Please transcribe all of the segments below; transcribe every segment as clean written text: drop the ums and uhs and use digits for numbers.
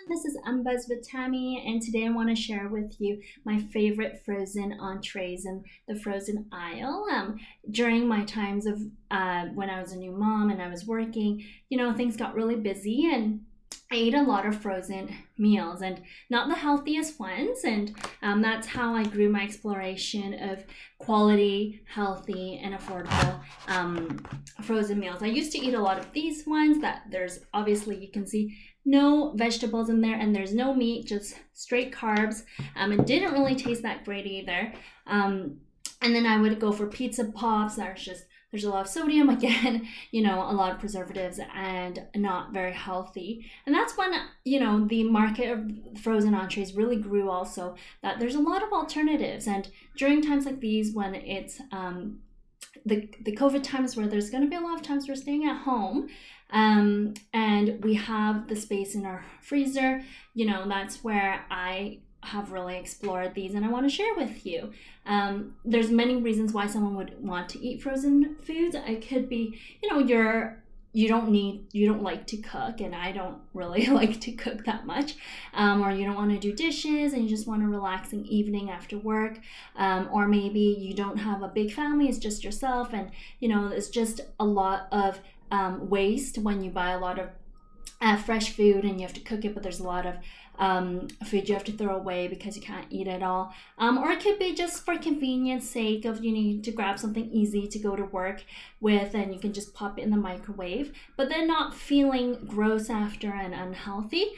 This is Umbuzz with Tammy, and today I want to share with you my favorite frozen entrees in the frozen aisle. During my times of when I was a new mom and I was working, things got really busy, and I ate a lot of frozen meals and not the healthiest ones. And that's how I grew my exploration of quality, healthy, and affordable frozen meals. I used to eat a lot of these ones that there's obviously, you can see, no vegetables in there and there's no meat, just straight carbs. It didn't really taste that great either. And then I would go for pizza pops. There's a lot of sodium again, a lot of preservatives and not very healthy. And that's when, the market of frozen entrees really grew also, that there's a lot of alternatives. And during times like these, when it's the COVID times where there's going to be a lot of times we're staying at home, and we have the space in our freezer, that's where I have really explored these and I want to share with you. There's many reasons why someone would want to eat frozen foods. It could be, you don't like to cook, and I don't really like to cook that much, or you don't want to do dishes and you just want a relaxing evening after work, or maybe you don't have a big family, it's just yourself, and it's just a lot of waste when you buy a lot of fresh food and you have to cook it, but there's a lot of food you have to throw away because you can't eat it all. Or it could be just for convenience sake of you need to grab something easy to go to work with and you can just pop it in the microwave, but then not feeling gross after and unhealthy.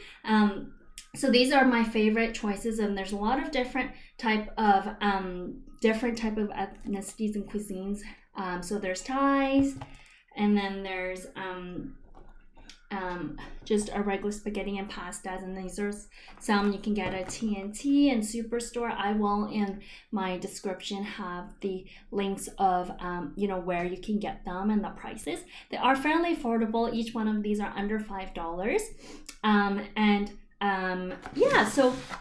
So these are my favorite choices, and there's a lot of different type of ethnicities and cuisines. So there's Thais, and then there's just a regular spaghetti and pastas, and these are some you can get at TNT and Superstore. I will in my description have the links of where you can get them and the prices. They are fairly affordable. Each one of these are under $5.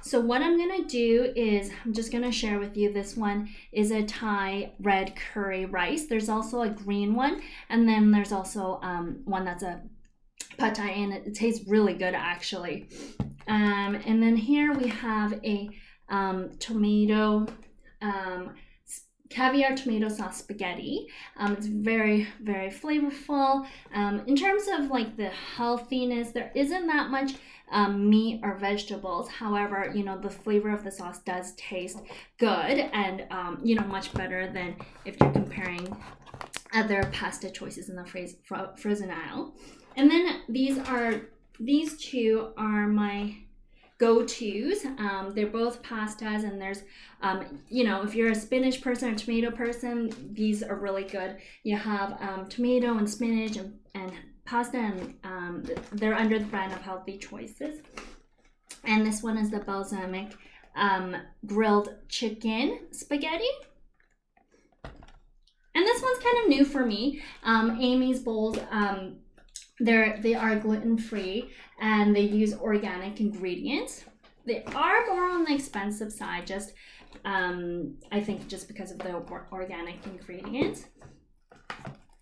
So what I'm gonna do is I'm just gonna share with you. This one is a Thai red curry rice. There's also a green one, and then there's also one that's a pad thai, and it tastes really good actually. And then here we have a tomato caviar tomato sauce spaghetti. It's very, very flavorful. In terms of like the healthiness, there isn't that much meat or vegetables. However, the flavor of the sauce does taste good, and much better than if you're comparing other pasta choices in the frozen aisle. And then these two are my go-tos. They're both pastas, and there's if you're a spinach person or tomato person, these are really good. You have tomato and spinach and pasta, and they're under the brand of Healthy Choices. And this one is the Balsamic grilled chicken spaghetti. And this one's kind of new for me. Amy's Bowls, they are gluten-free and they use organic ingredients. They are more on the expensive side, just I think just because of the organic ingredients.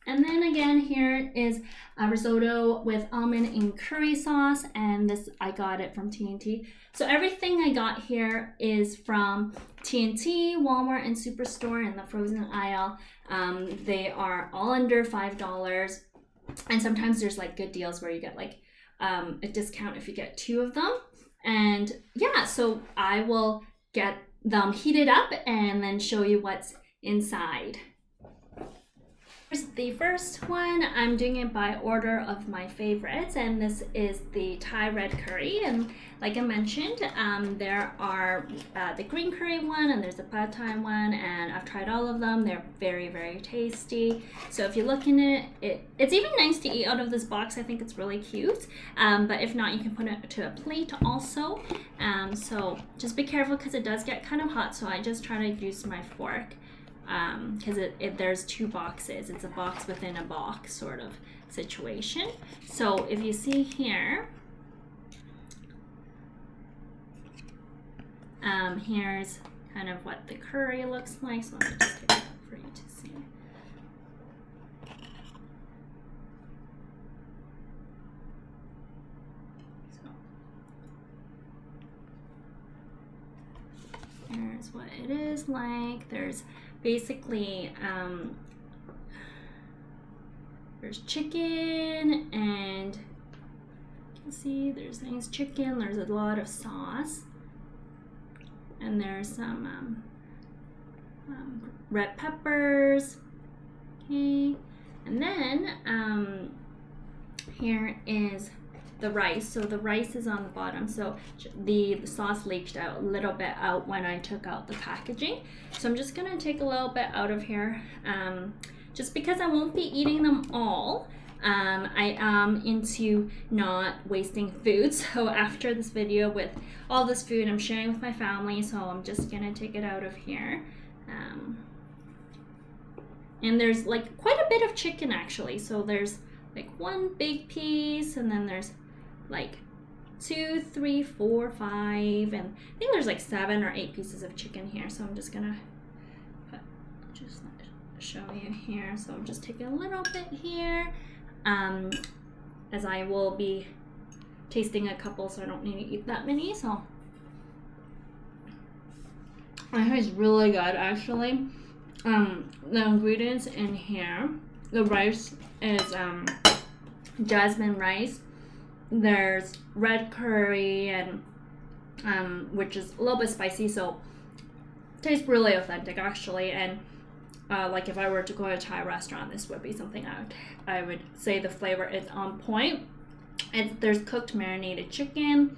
And then again, here is a risotto with almond and curry sauce, and this I got it from TNT. So everything I got here is from TNT, Walmart, and Superstore in the frozen aisle. They are all under $5, and sometimes there's like good deals where you get like a discount if you get 2 of them. And yeah, so I will get them heated up and then show you what's inside. Here's the first one. I'm doing it by order of my favorites, and this is the Thai red curry. And like I mentioned, there are the green curry one, and there's a pad thai one, and I've tried all of them. They're very, very tasty. So if you look in it's even nice to eat out of this box. I think it's really cute. But if not, you can put it to a plate also. So just be careful because it does get kind of hot. So I just try to use my fork. Because there's 2 boxes. It's a box within a box sort of situation. So if you see here, here's kind of what the curry looks like. So let me just get it up for you to see. So is what it is like. There's basically there's chicken, and you can see there's nice chicken. There's a lot of sauce, and there's some red peppers. Okay, and then here is the rice. So the rice is on the bottom, so the sauce leaked out a little bit out when I took out the packaging, so I'm just gonna take a little bit out of here, just because I won't be eating them all. I am into not wasting food, so after this video with all this food I'm sharing with my family, so I'm just gonna take it out of here. And there's like quite a bit of chicken actually, so there's like one big piece, and then there's like 2, 3, 4, 5, and I think there's like 7 or 8 pieces of chicken here. So I'm just gonna just show you here. So I'm just taking a little bit here, as I will be tasting a couple, so I don't need to eat that many. So I think it's really good actually. The ingredients in here, the rice is jasmine rice. There's red curry, and which is a little bit spicy, so it tastes really authentic actually. And like if I were to go to a Thai restaurant, this would be something I would say the flavor is on point. There's cooked marinated chicken,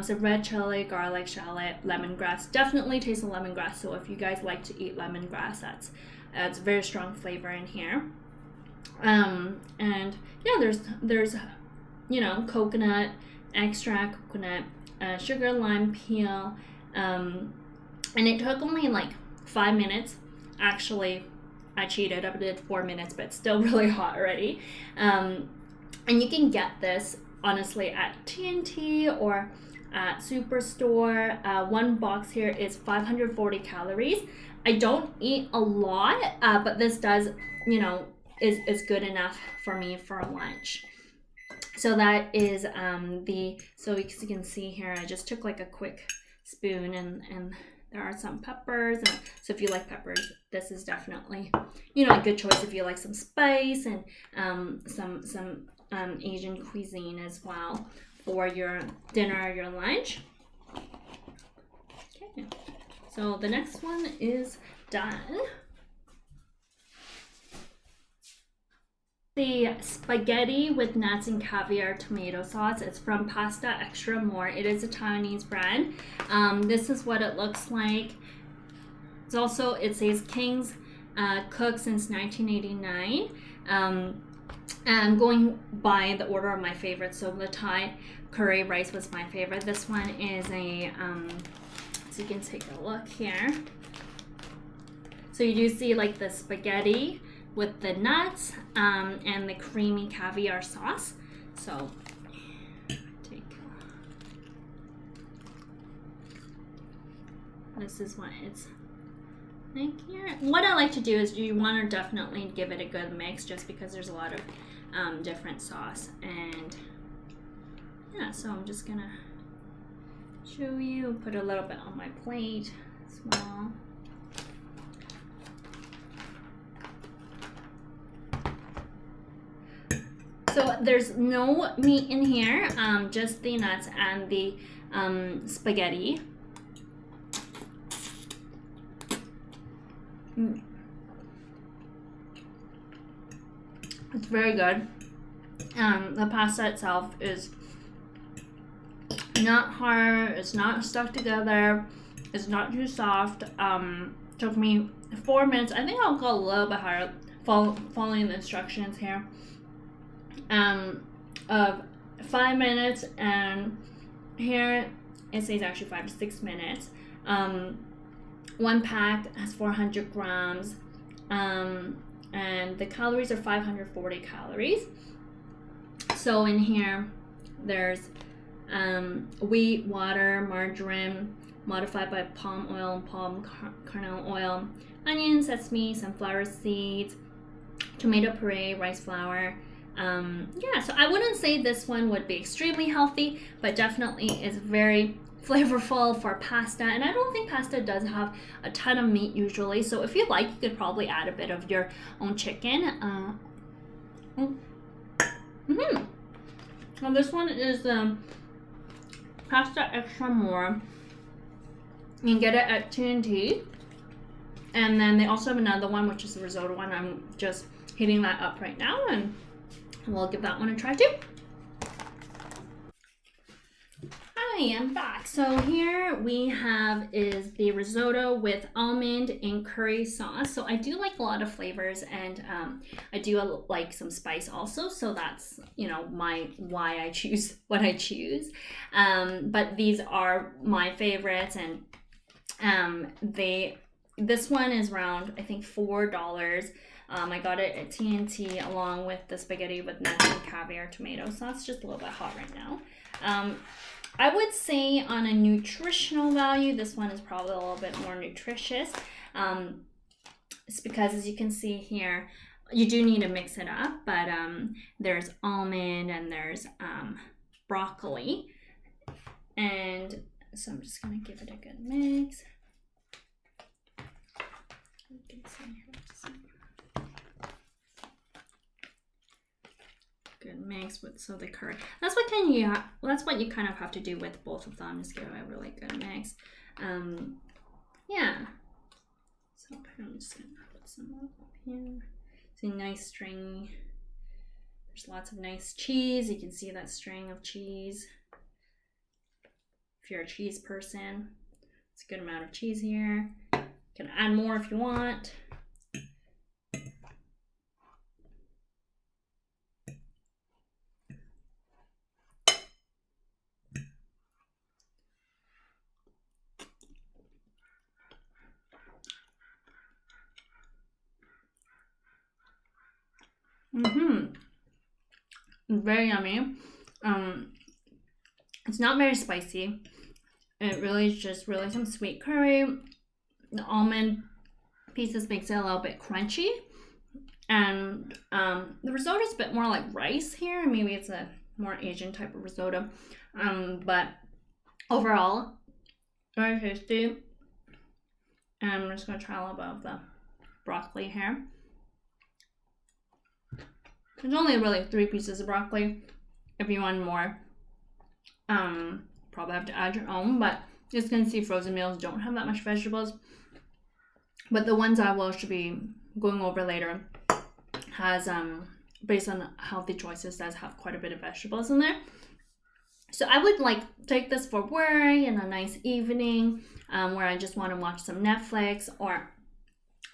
so red chili, garlic, shallot, lemongrass. Definitely taste the lemongrass. So if you guys like to eat lemongrass, that's very strong flavor in here. And yeah, there's you know, coconut extract, coconut sugar, lime peel, and it took only like 5 minutes. Actually, I cheated. I did 4 minutes, but it's still really hot already. And you can get this honestly at TNT or at Superstore. One box here is 540 calories. I don't eat a lot, but this does, you know, is good enough for me for lunch. So that is so as you can see here, I just took like a quick spoon, and there are some peppers, and so if you like peppers, this is definitely, you know, a good choice if you like some spice, and some Asian cuisine as well for your dinner or your lunch. Okay, so the next one is done. The spaghetti with nuts and caviar tomato sauce. It's from Pasta Extra More. It is a Taiwanese brand. This is what it looks like. It's also, it says King's cooked since 1989. I'm going by the order of my favorites. So the Thai curry rice was my favorite. This one is a, so you can take a look here. So you do see like the spaghetti with the nuts and the creamy caviar sauce. So this is what it's like here. What I like to do is you want to definitely give it a good mix, just because there's a lot of different sauce. And yeah, so I'm just gonna show you, put a little bit on my plate as well. So there's no meat in here, just the nuts and the spaghetti. It's very good. The pasta itself is not hard, it's not stuck together, it's not too soft. Took me 4 minutes. I think I'll go a little bit higher following the instructions here. Of 5 minutes, and here it says actually 5 to 6 minutes. One pack has 400 grams, and the calories are 540 calories. So in here there's wheat, water, margarine modified by palm oil and palm kernel oil, onion, sesame, sunflower seeds, tomato puree, rice flour. Yeah, so I wouldn't say this one would be extremely healthy, but definitely is very flavorful for pasta, and I don't think pasta does have a ton of meat usually, so if you like, you could probably add a bit of your own chicken. Well, this one is pasta extra more. You can get it at T&T, and then they also have another one, which is the risotto one. I'm just heating that up right now, and we'll give that one a try too. Hi, I'm back. So here we have is the risotto with almond and curry sauce. So I do like a lot of flavors, and I do like some spice also. So that's, you know, why I choose what I choose. But these are my favorites, and this one is around, I think, $4. I got it at T&T along with the spaghetti with nuts and caviar tomato sauce. Just a little bit hot right now. I would say on a nutritional value, this one is probably a little bit more nutritious. It's because, as you can see here, you do need to mix it up, but there's almond and there's broccoli. And so I'm just gonna give it a good mix. You can see here. Good mix with the curry. That's what you kind of have to do with both of them. Just give it a really good mix. Yeah. So I'm just gonna put some up here. See, nice string. There's lots of nice cheese. You can see that string of cheese. If you're a cheese person, it's a good amount of cheese here. You can add more if you want. Very yummy. It's not very spicy. It really is just really some sweet curry. The almond pieces makes it a little bit crunchy, and the risotto is a bit more like rice here. Maybe it's a more Asian type of risotto, but overall very tasty. And I'm just gonna try a little bit of the broccoli here. There's only really 3 pieces of broccoli. If you want more, probably have to add your own, but just gonna see frozen meals don't have that much vegetables. But the ones I will should be going over later has, based on healthy choices, does have quite a bit of vegetables in there. So I would like take this for work in a nice evening, where I just want to watch some Netflix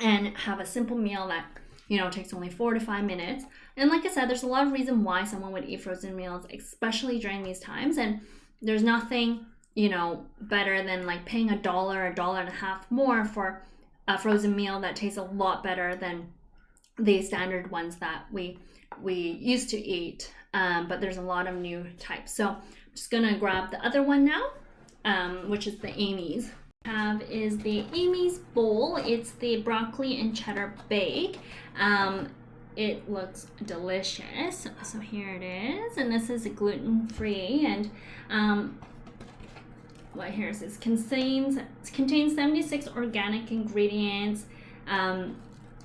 and have a simple meal that, you know, takes only 4 to 5 minutes. And like I said, there's a lot of reason why someone would eat frozen meals, especially during these times. And there's nothing, you know, better than like paying $1, $1.50 more for a frozen meal that tastes a lot better than the standard ones that we used to eat. But there's a lot of new types. So I'm just gonna grab the other one now, which is the Amy's. Have is the Amy's bowl. It's the broccoli and cheddar bake. It looks delicious. So here it is, and this is gluten-free, and what here it says contains 76 organic ingredients,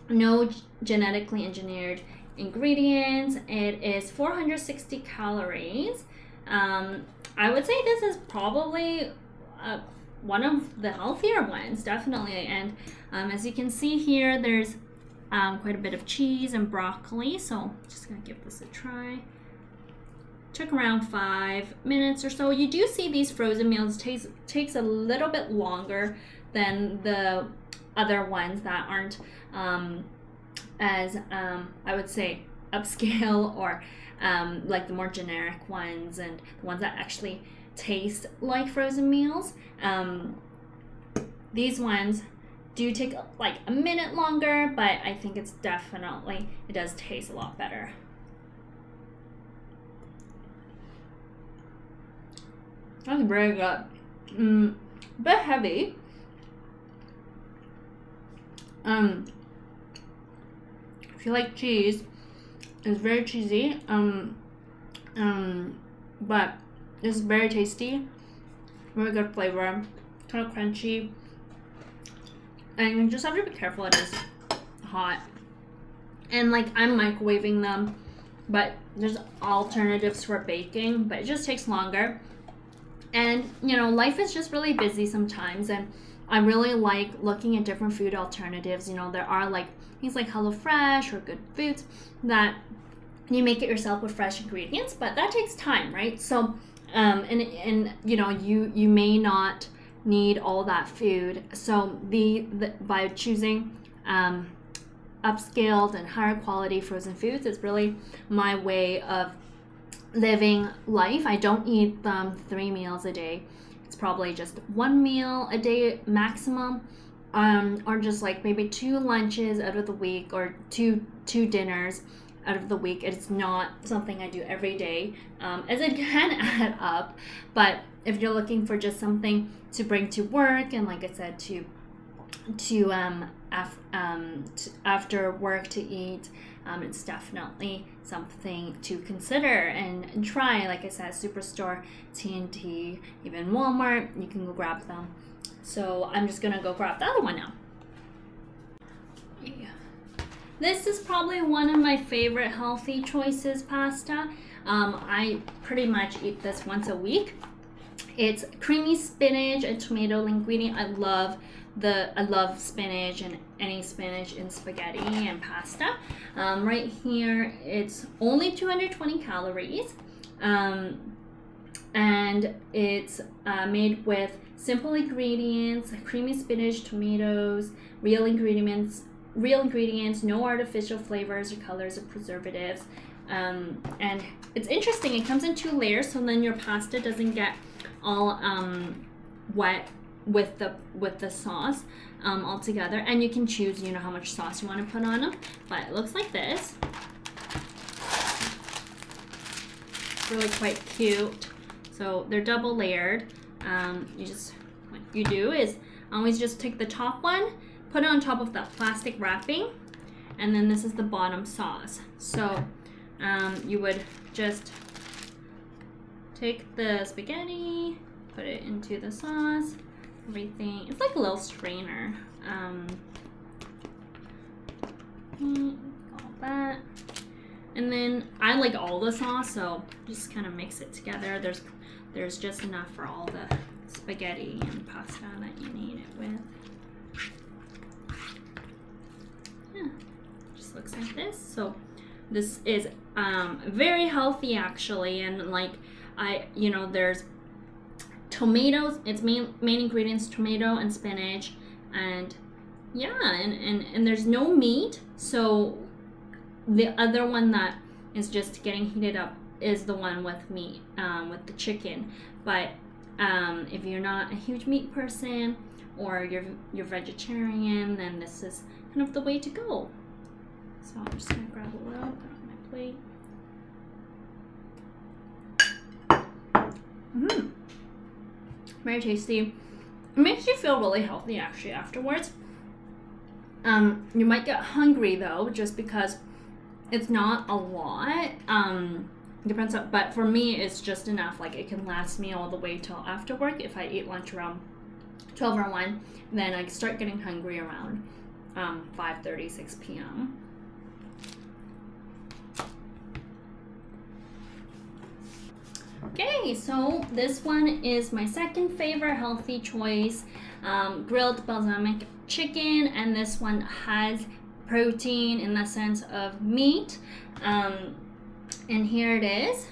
no genetically engineered ingredients. It is 460 calories. I would say this is probably one of the healthier ones, definitely. And as you can see here, there's quite a bit of cheese and broccoli. So I'm just gonna give this a try. Took around 5 minutes or so. You do see these frozen meals takes a little bit longer than the other ones that aren't as I would say upscale, or like the more generic ones and the ones that actually taste like frozen meals. These ones do take like a minute longer, but I think it does taste a lot better. That's very good. A bit heavy. If you like cheese, it's very cheesy. But it's very tasty. Really good flavor, kind of crunchy. And you just have to be careful, it is hot. And like, I'm microwaving them, but there's alternatives for baking, but it just takes longer. And you know, life is just really busy sometimes, and I really like looking at different food alternatives. You know, there are like things like HelloFresh or Good Foods that you make it yourself with fresh ingredients, but that takes time, right? So and you know, you may not need all that food. So the by choosing upscaled and higher quality frozen foods is really my way of living life. I don't eat 3 meals a day. It's probably just 1 meal a day maximum, or just like maybe 2 lunches out of the week, or two dinners out of the week. It's not something I do every day, as it can add up. But if you're looking for just something to bring to work, and like I said, to after work to eat, it's definitely something to consider and try. Like I said, Superstore, T&T, even Walmart, you can go grab them. So I'm just gonna go grab the other one now. Yeah. This is probably one of my favorite healthy choices, pasta. I pretty much eat this once a week. It's creamy spinach and tomato linguine. I love spinach and any spinach in spaghetti and pasta. Right here, it's only 220 calories. And it's made with simple ingredients, creamy spinach, tomatoes, real ingredients, no artificial flavors or colors or preservatives. And it's interesting, it comes in 2 layers, so then your pasta doesn't get all wet with the sauce all together. And you can choose, you know, how much sauce you want to put on them, but it looks like this. Really quite cute. So they're double layered. What you do is always just take the top one, put it on top of that plastic wrapping, and then this is the bottom sauce. So you would just take the spaghetti, put it into the sauce, everything. It's like a little strainer. All that. And then I like all the sauce, so just kind of mix it together. There's just enough for all the spaghetti and pasta that you need it with. Yeah, just looks like this. So this is very healthy actually, and like there's tomatoes. Its main ingredients, tomato and spinach, and yeah, and there's no meat. So the other one that is just getting heated up is the one with meat, with the chicken. But if you're not a huge meat person, or you're vegetarian, then this is kind of the way to go. So I'm just gonna grab a little, put on my plate. Very tasty. It makes you feel really healthy actually afterwards. You might get hungry though, just because it's not a lot. Depends on, but for me it's just enough. Like it can last me all the way till after work. If I eat lunch around 12 or 1, then I start getting hungry around 5:30, 6 p.m. Okay, so this one is my second favorite healthy choice, grilled balsamic chicken, and this one has protein in the sense of meat, and here it is.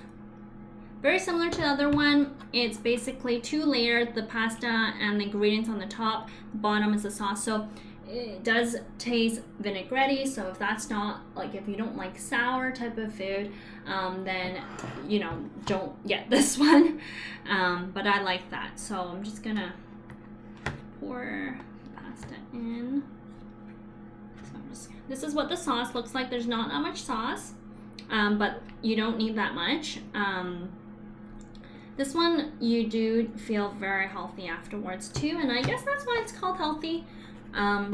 Very similar to the other one. It's basically 2 layered, the pasta and the ingredients on the top, the bottom is the sauce. So it does taste vinaigrette, so if that's not, like, if you don't like sour type of food, then don't get this one, but I like that. So I'm just gonna pour the pasta in. So this is what the sauce looks like. There's not that much sauce, but you don't need that much. This one you do feel very healthy afterwards too, and I guess that's why it's called healthy.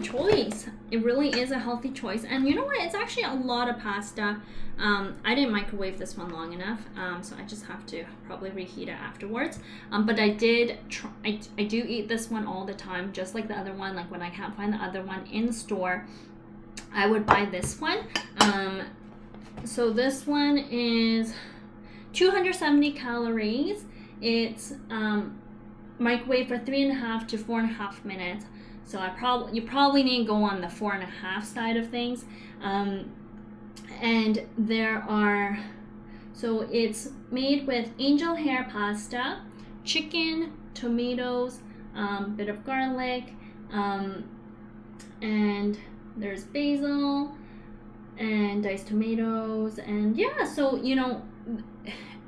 choice. It really is a healthy choice. And you know what? It's actually a lot of pasta. I didn't microwave this one long enough, so I just have to probably reheat it afterwards. But I did try, I do eat this one all the time, just like the other one. Like when I can't find the other one in the store, I would buy this one. So this one is 270 calories. It's microwave for 3.5 to 4.5 minutes. So you probably need to go on the 4.5 side of things. And so it's made with angel hair pasta, chicken, tomatoes, bit of garlic, and there's basil and diced tomatoes. And yeah, so you know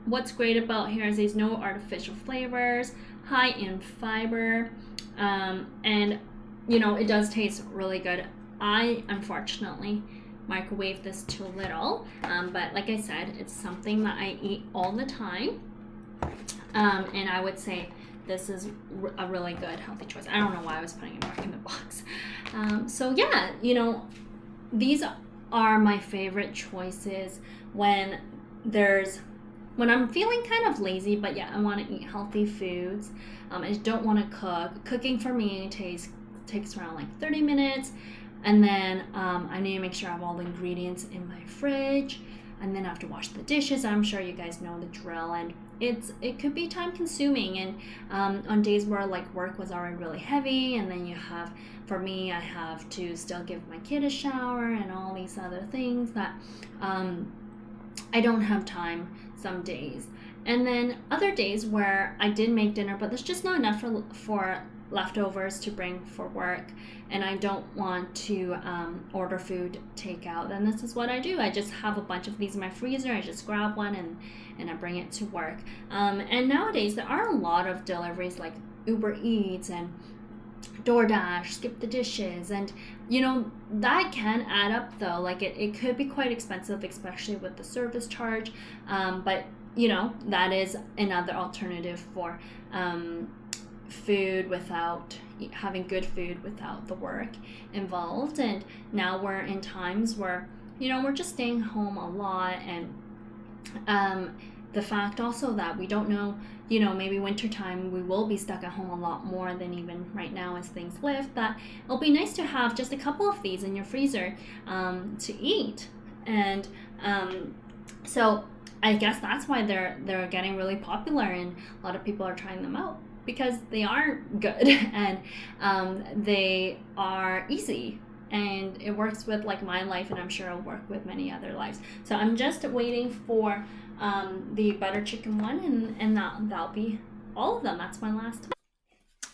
what's great about here is there's no artificial flavors, high in fiber, and you know it does taste really good. I unfortunately microwave this too little, but like I said, it's something that I eat all the time, and I would say this is a really good healthy choice. I don't know why I was putting it back in the box. So yeah, you know, these are my favorite choices when I'm feeling kind of lazy, but yeah, I want to eat healthy foods. I don't want to cook. Cooking for me takes around like 30 minutes. And then I need to make sure I have all the ingredients in my fridge. And then I have to wash the dishes. I'm sure you guys know the drill. And it could be time consuming. And on days where like work was already really heavy, and then for me, I have to still give my kid a shower and all these other things that I don't have time some days. And then other days where I did make dinner, but there's just not enough for leftovers to bring for work, and I don't want to order food takeout, then this is what I do. I just have a bunch of these in my freezer. I just grab one and I bring it to work. And nowadays there are a lot of deliveries like Uber Eats and DoorDash, Skip the Dishes, and you know that can add up though. Like it could be quite expensive, especially with the service charge, but you know that is another alternative for food without having good food without the work involved. And now we're in times where you know we're just staying home a lot, and the fact also that we don't know, you know, maybe wintertime we will be stuck at home a lot more than even right now as things lift, that it'll be nice to have just a couple of these in your freezer to eat. And so I guess that's why they're getting really popular, and a lot of people are trying them out because they are good and they are easy, and it works with like my life, and I'm sure it'll work with many other lives. So I'm just waiting for the butter chicken one, and that'll be all of them. That's my last one.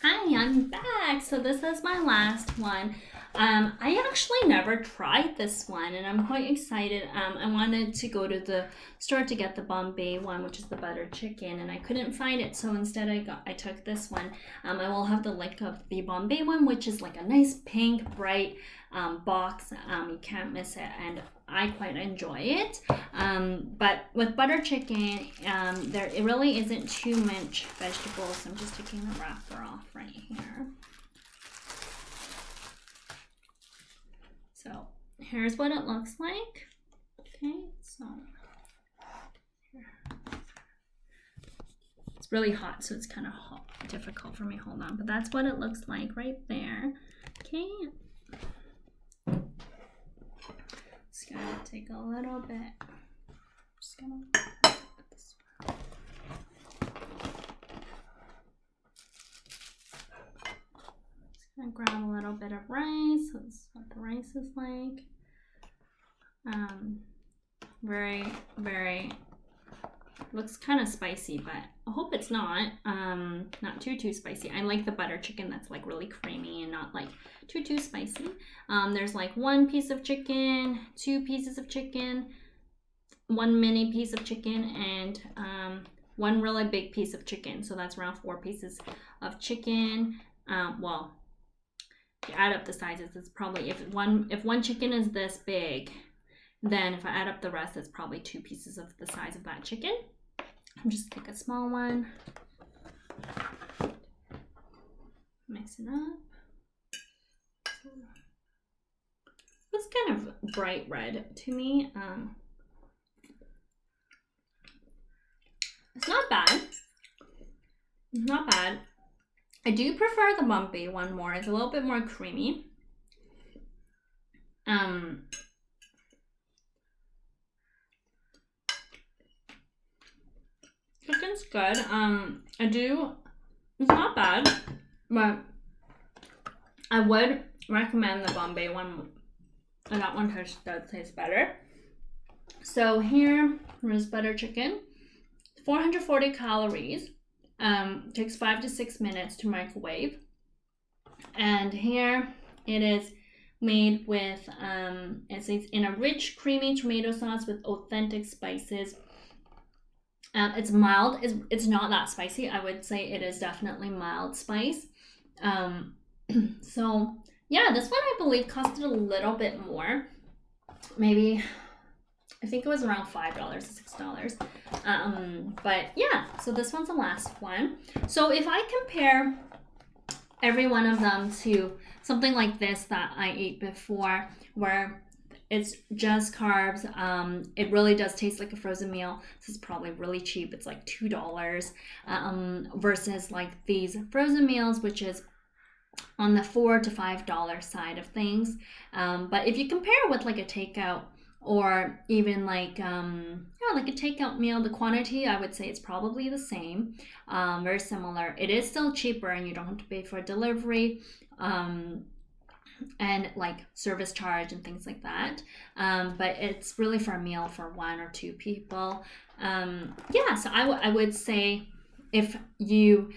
Hi, I'm back. So this is my last one. I actually never tried this one, and I'm quite excited. I wanted to go to the store to get the Bombay one, which is the butter chicken, and I couldn't find it, so instead I took this one. I will have the link of the Bombay one, which is like a nice pink, bright box. You can't miss it, and I quite enjoy it. But with butter chicken, it really isn't too much vegetables. So I'm just taking the wrapper off right here. So here's what it looks like. Okay, so it's really hot, so it's kind of difficult for me. Hold on, but that's what it looks like right there. Okay. Just gonna take a little bit. Just gonna put this one. Just gonna grab a little bit of rice. This is what the rice is like. Very, very, looks kind of spicy, but I hope it's not too spicy. I like the butter chicken that's like really creamy and not like too spicy. There's like 1 piece of chicken, 2 pieces of chicken, 1 mini piece of chicken, and 1 really big piece of chicken. So that's around 4 pieces of chicken. Well, if you add up the sizes, it's probably, if one chicken is this big, then if I add up the rest, it's probably 2 pieces of the size of that chicken. I'm just take a small one, mix it up. So It's kind of bright red to me. It's not bad. It's not bad. I do prefer the bumpy one more. It's a little bit more creamy. Chicken's good. It's not bad, but I would recommend the Bombay one. And that one does taste better. So here is butter chicken. 440 calories. Takes 5 to 6 minutes to microwave. And here it is made with, it's in a rich, creamy tomato sauce with authentic spices. It's mild. It's not that spicy. I would say it is definitely mild spice. So yeah, this one I believe costed a little bit more. Maybe, I think it was around $5 or $6. But yeah, so this one's the last one. So if I compare every one of them to something like this that I ate before, where it's just carbs, it really does taste like a frozen meal. This is probably really cheap. It's like $2 versus like these frozen meals, which is on the $4 to $5 side of things. But if you compare with like a takeout or even like like a takeout meal, the quantity, I would say it's probably the same, very similar. It is still cheaper and you don't have to pay for delivery and like service charge and things like that, but it's really for a meal for 1 or 2 people. Yeah, so I would say if you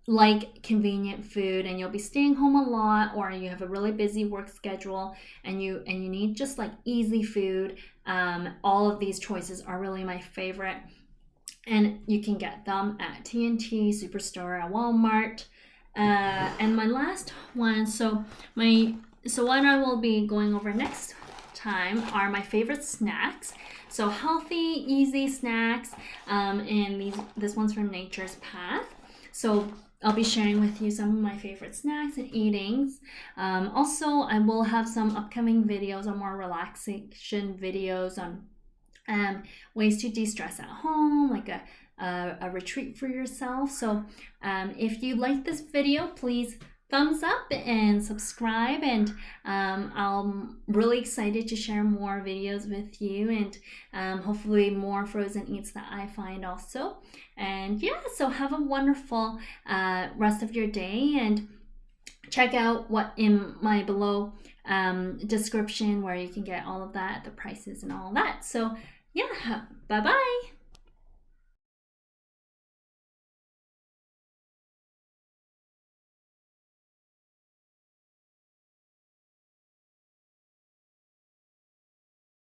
like convenient food and you'll be staying home a lot, or you have a really busy work schedule and you need just like easy food, all of these choices are really my favorite, and you can get them at TNT, Superstore, at Walmart. And my last one, so what I will be going over next time are my favorite snacks. So healthy, easy snacks, and this one's from Nature's Path. So I'll be sharing with you some of my favorite snacks and eatings. Also, I will have some upcoming videos on more relaxation videos on ways to de-stress at home, like a retreat for yourself. So if you like this video, please thumbs up and subscribe, and I'm really excited to share more videos with you, and hopefully more frozen eats that I find also. And yeah, so have a wonderful rest of your day, and check out what in my below description where you can get all of that, the prices and all that. So yeah, bye bye.